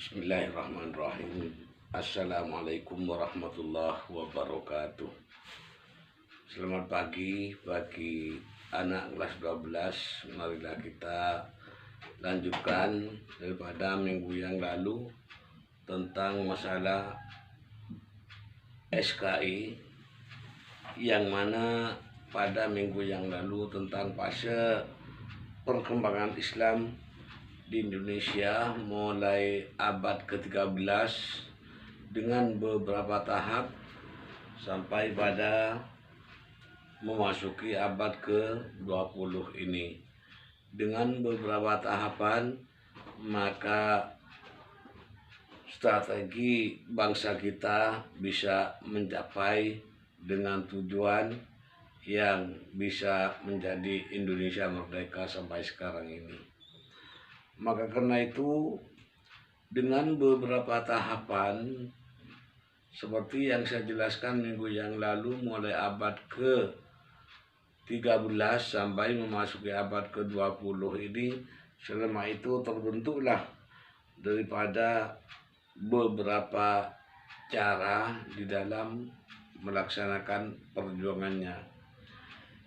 Bismillahirrahmanirrahim. Assalamualaikum warahmatullahi wabarakatuh. Selamat pagi bagi anak kelas 12. Marilah kita lanjutkan daripada minggu yang lalu tentang masalah SKI, yang mana pada minggu yang lalu tentang fase perkembangan Islam di Indonesia mulai abad ke-13 dengan beberapa tahap sampai pada memasuki abad ke-20 ini. Dengan beberapa tahapan, maka strategi bangsa kita bisa mencapai dengan tujuan yang bisa menjadi Indonesia merdeka sampai sekarang ini. Maka karena itu, dengan beberapa tahapan seperti yang saya jelaskan minggu yang lalu, mulai abad ke-13 sampai memasuki abad ke-20 ini, selama itu terbentuklah daripada beberapa cara di dalam melaksanakan perjuangannya.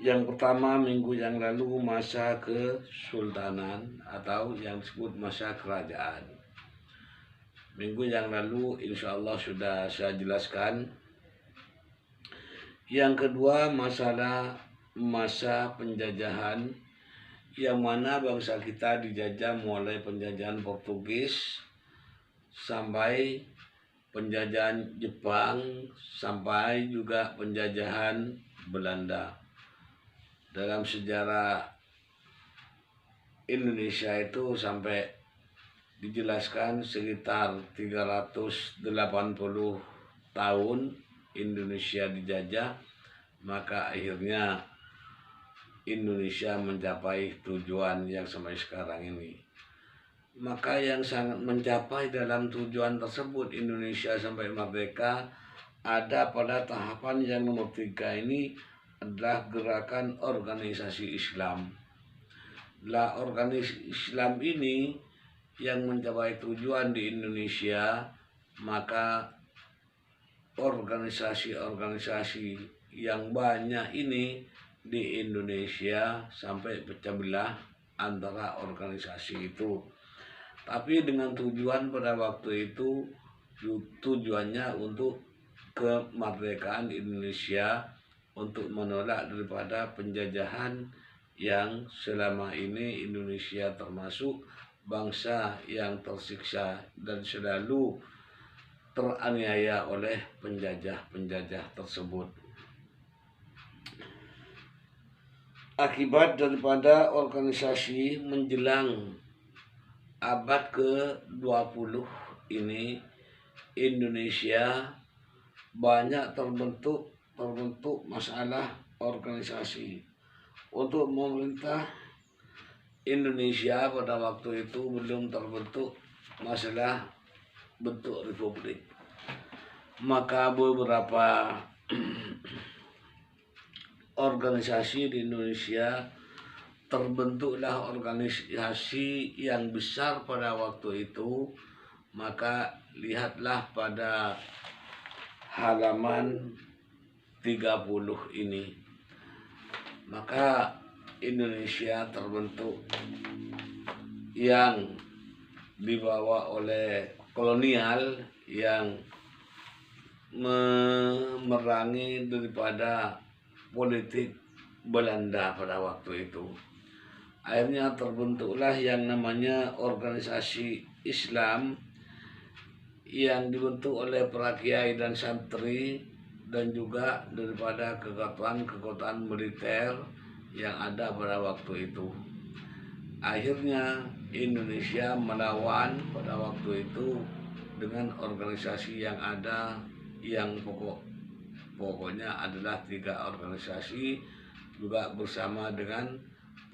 Yang pertama minggu yang lalu masa kesultanan atau yang disebut masa kerajaan. Minggu yang lalu insya Allah sudah saya jelaskan. Yang kedua masalah masa penjajahan, yang mana bangsa kita dijajah mulai penjajahan Portugis sampai penjajahan Jepang sampai juga penjajahan Belanda. Dalam sejarah Indonesia itu sampai dijelaskan sekitar 380 tahun Indonesia dijajah, maka akhirnya Indonesia mencapai tujuan yang sampai sekarang ini. Maka yang sangat mencapai dalam tujuan tersebut Indonesia sampai merdeka ada pada tahapan yang nomor 3 ini adalah gerakan organisasi Islam. Lah organisasi Islam ini yang mencapai tujuan di Indonesia, maka organisasi-organisasi yang banyak ini di Indonesia sampai pecah belah antara organisasi itu. Tapi dengan tujuan pada waktu itu, tujuannya untuk kemerdekaan Indonesia, untuk menolak daripada penjajahan yang selama ini Indonesia termasuk bangsa yang tersiksa dan selalu teraniaya oleh penjajah-penjajah tersebut. Akibat daripada organisasi menjelang abad ke-20 ini, Indonesia banyak terbentuk masalah organisasi. Untuk memerintah Indonesia pada waktu itu belum terbentuk masalah bentuk republik. Maka beberapa organisasi di Indonesia terbentuklah organisasi yang besar pada waktu itu. Maka lihatlah pada halaman 30 ini, maka Indonesia terbentuk yang dibawa oleh kolonial yang memerangi daripada politik Belanda pada waktu itu. Akhirnya terbentuklah yang namanya organisasi Islam yang dibentuk oleh para kiai dan santri dan juga daripada kekuatan militer yang ada pada waktu itu. Akhirnya Indonesia melawan pada waktu itu dengan organisasi yang ada, yang pokoknya adalah 3 organisasi, juga bersama dengan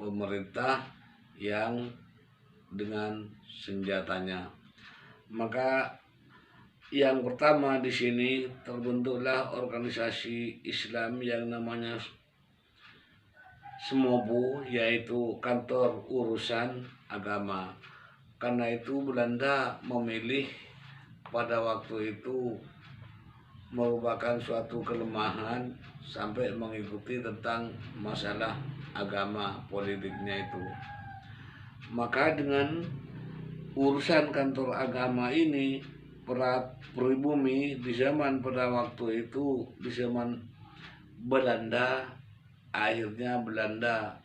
pemerintah yang dengan senjatanya. Maka yang pertama di sini terbentuklah organisasi Islam yang namanya SMOBU, yaitu Kantor Urusan Agama. Karena itu Belanda memilih pada waktu itu merupakan suatu kelemahan sampai mengikuti tentang masalah agama politiknya itu. Maka dengan urusan kantor agama ini, pribumi di zaman pada waktu itu, di zaman Belanda, akhirnya Belanda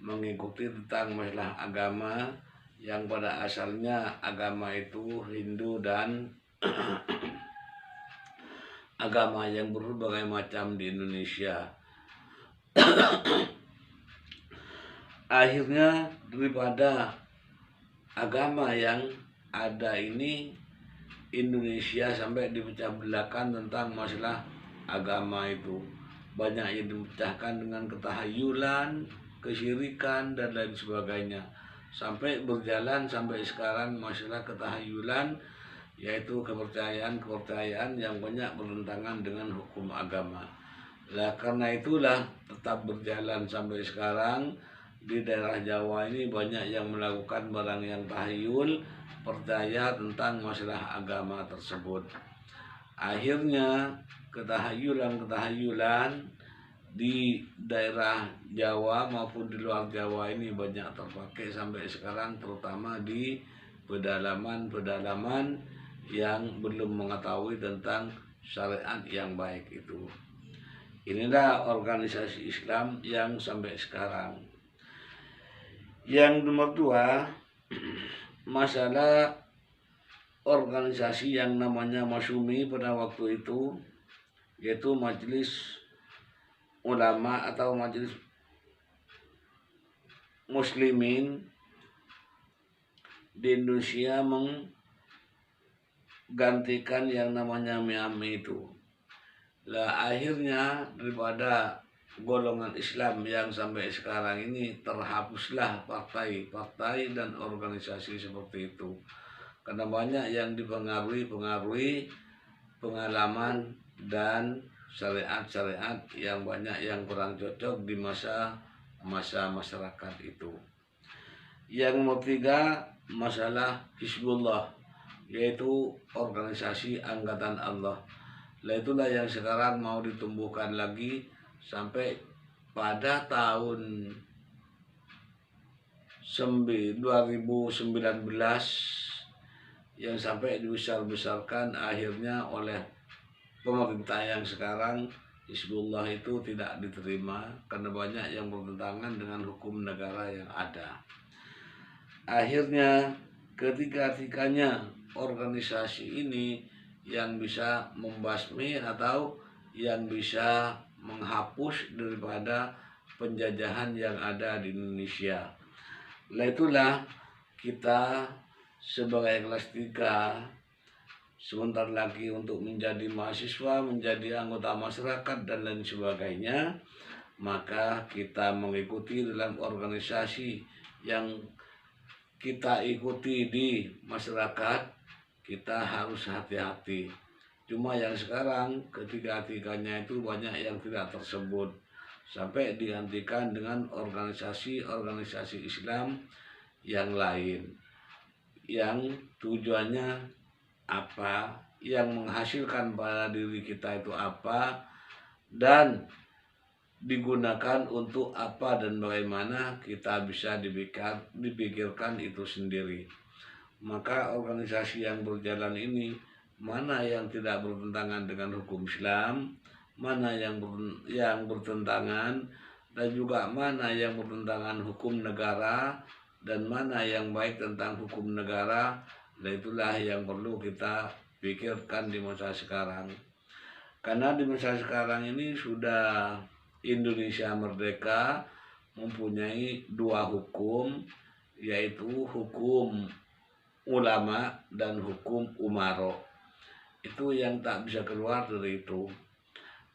mengikuti tentang masalah agama yang pada asalnya agama itu Hindu dan agama yang berbagai macam di Indonesia. Akhirnya daripada agama yang ada ini, Indonesia sampai dipecah belakan tentang masalah agama itu. Banyak yang dipecahkan dengan ketahayulan, kesyirikan, dan lain sebagainya. Sampai berjalan sampai sekarang masalah ketahayulan, yaitu kepercayaan-kepercayaan yang banyak bertentangan dengan hukum agama. Nah, karena itulah tetap berjalan sampai sekarang. Di daerah Jawa ini banyak yang melakukan barang yang tahayul, percaya tentang masalah agama tersebut. Akhirnya ketahayulan di daerah Jawa maupun di luar Jawa ini banyak terpakai sampai sekarang, terutama di pedalaman-pedalaman yang belum mengetahui tentang syariat yang baik itu. Inilah organisasi Islam yang sampai sekarang. Yang nomor 2, masalah organisasi yang namanya Masyumi pada waktu itu, yaitu Majelis Ulama atau Majelis Muslimin di Indonesia menggantikan yang namanya MIAMI itu. Lah akhirnya daripada golongan Islam yang sampai sekarang ini terhapuslah partai-partai dan organisasi seperti itu, karena banyak yang dipengaruhi pengalaman dan syariat-syariat yang banyak yang kurang cocok di masa masyarakat itu. Yang nomor 3, masalah Hizbullah, yaitu organisasi angkatan Allah. Nah, itulah yang sekarang mau ditumbuhkan lagi sampai pada tahun 2019 yang sampai dibesar-besarkan akhirnya oleh pemerintah yang sekarang. Hizbullah itu tidak diterima karena banyak yang bertentangan dengan hukum negara yang ada. Akhirnya ketika-tikanya organisasi ini yang bisa membasmi atau yang bisa menghapus daripada penjajahan yang ada di Indonesia. Nah, itulah kita sebagai kelas 3 sebentar lagi untuk menjadi mahasiswa, menjadi anggota masyarakat dan lain sebagainya. Maka kita mengikuti dalam organisasi yang kita ikuti di masyarakat, kita harus hati-hati. Cuma yang sekarang ketiga-tiganya itu banyak yang tidak tersebut, sampai digantikan dengan organisasi-organisasi Islam yang lain, yang tujuannya apa, yang menghasilkan pada diri kita itu apa, dan digunakan untuk apa dan bagaimana, kita bisa dipikirkan itu sendiri. Maka organisasi yang berjalan ini, mana yang tidak bertentangan dengan hukum Islam, mana yang bertentangan, dan juga mana yang bertentangan hukum negara, dan mana yang baik tentang hukum negara. Dan itulah yang perlu kita pikirkan di masa sekarang. Karena di masa sekarang ini sudah Indonesia merdeka, mempunyai 2 hukum, yaitu hukum ulama dan hukum umaro. Itu yang tak bisa keluar dari itu.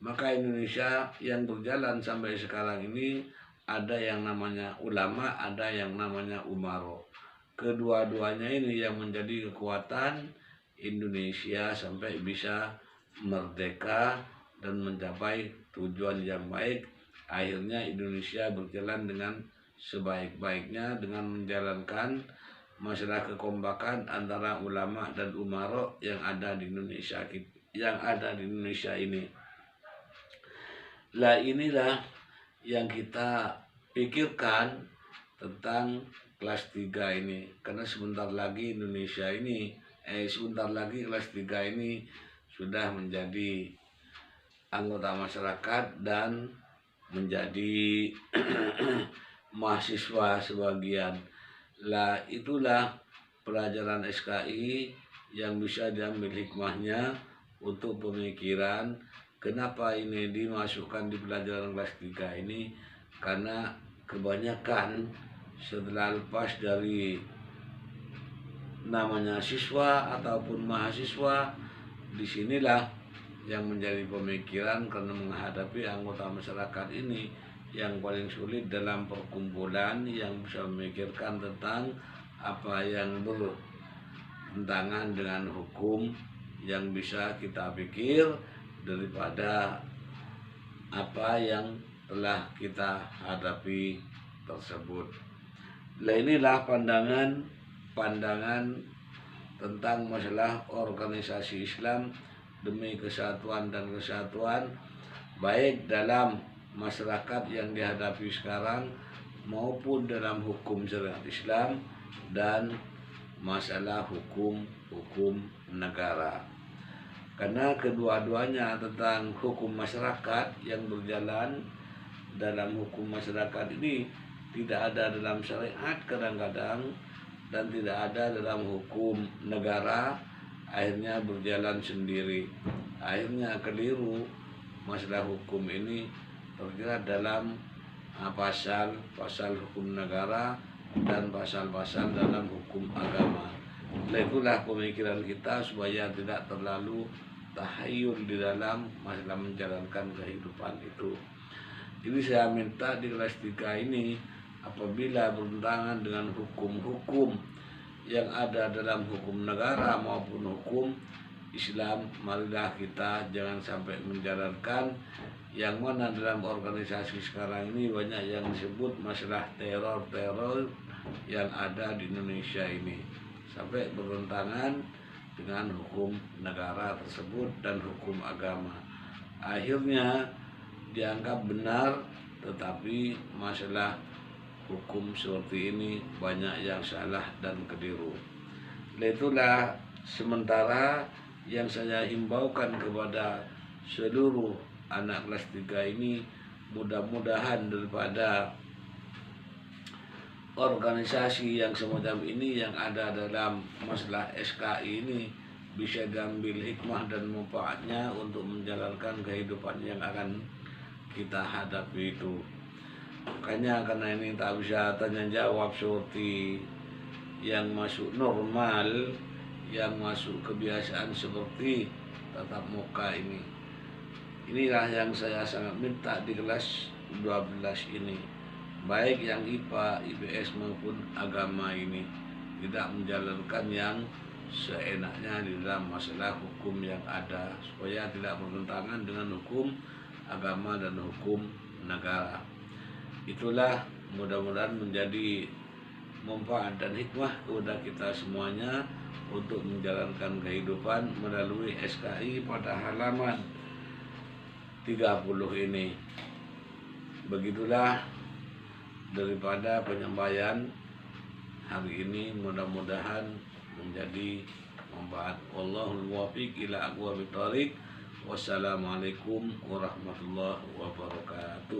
Maka Indonesia yang berjalan sampai sekarang ini ada yang namanya ulama, ada yang namanya umaro. Kedua-duanya ini yang menjadi kekuatan Indonesia sampai bisa merdeka dan mencapai tujuan yang baik. Akhirnya Indonesia berjalan dengan sebaik-baiknya dengan menjalankan masalah kekompakan antara ulama dan umara yang ada di Indonesia ini. Lah inilah yang kita pikirkan tentang kelas 3 ini, karena sebentar lagi kelas 3 ini sudah menjadi anggota masyarakat dan menjadi mahasiswa sebagian. Lah itulah pelajaran SKI yang bisa diambil hikmahnya untuk pemikiran. Kenapa ini dimasukkan di pelajaran kelas 3 ini? Karena kebanyakan setelah lepas dari namanya siswa ataupun mahasiswa, disinilah yang menjadi pemikiran karena menghadapi anggota masyarakat ini yang paling sulit dalam perkumpulan, yang bisa memikirkan tentang apa yang bertentangan dengan hukum, yang bisa kita pikir daripada apa yang telah kita hadapi tersebut. Nah, inilah pandangan tentang masalah organisasi Islam demi kesatuan dan kesatuan baik dalam masyarakat yang dihadapi sekarang maupun dalam hukum syariat Islam dan masalah hukum negara. Karena kedua-duanya tentang hukum masyarakat yang berjalan dalam hukum masyarakat ini tidak ada dalam syariat kadang-kadang dan tidak ada dalam hukum negara, akhirnya berjalan sendiri, akhirnya keliru. Masalah hukum ini terjerat dalam pasal hukum negara dan pasal-pasal dalam hukum agama. Nah, itulah pemikiran kita supaya tidak terlalu tahayul di dalam masalah menjalankan kehidupan itu. Jadi saya minta di kelas 3 ini, apabila bertentangan dengan hukum-hukum yang ada dalam hukum negara maupun hukum Islam, marilah kita jangan sampai menjalankan yang mana dalam organisasi sekarang ini banyak yang disebut masalah teror yang ada di Indonesia ini, sampai bertentangan dengan hukum negara tersebut dan hukum agama. Akhirnya dianggap benar, tetapi masalah hukum seperti ini banyak yang salah dan keliru. Itulah sementara yang saya himbaukan kepada seluruh anak kelas 3 ini, mudah-mudahan daripada organisasi yang semacam ini yang ada dalam masalah SKI ini bisa diambil hikmah dan manfaatnya untuk menjalankan kehidupan yang akan kita hadapi itu. Makanya karena ini tak bisa tanya jawab seperti yang masuk normal, yang masuk kebiasaan seperti tatap muka ini. Inilah yang saya sangat minta di kelas 12 ini, baik yang IPA, IPS maupun agama ini, tidak menjalankan yang seenaknya di dalam masalah hukum yang ada, supaya tidak bertentangan dengan hukum agama dan hukum negara. Itulah mudah-mudahan menjadi manfaat dan hikmah kepada kita semuanya untuk menjalankan kehidupan melalui SKI pada halaman 30 ini. Begitulah daripada penyampaian hari ini, mudah-mudahan menjadi manfaat. Wallahul muwaffiq ila aqwamit thoriq. Wassalamualaikum warahmatullahi wabarakatuh.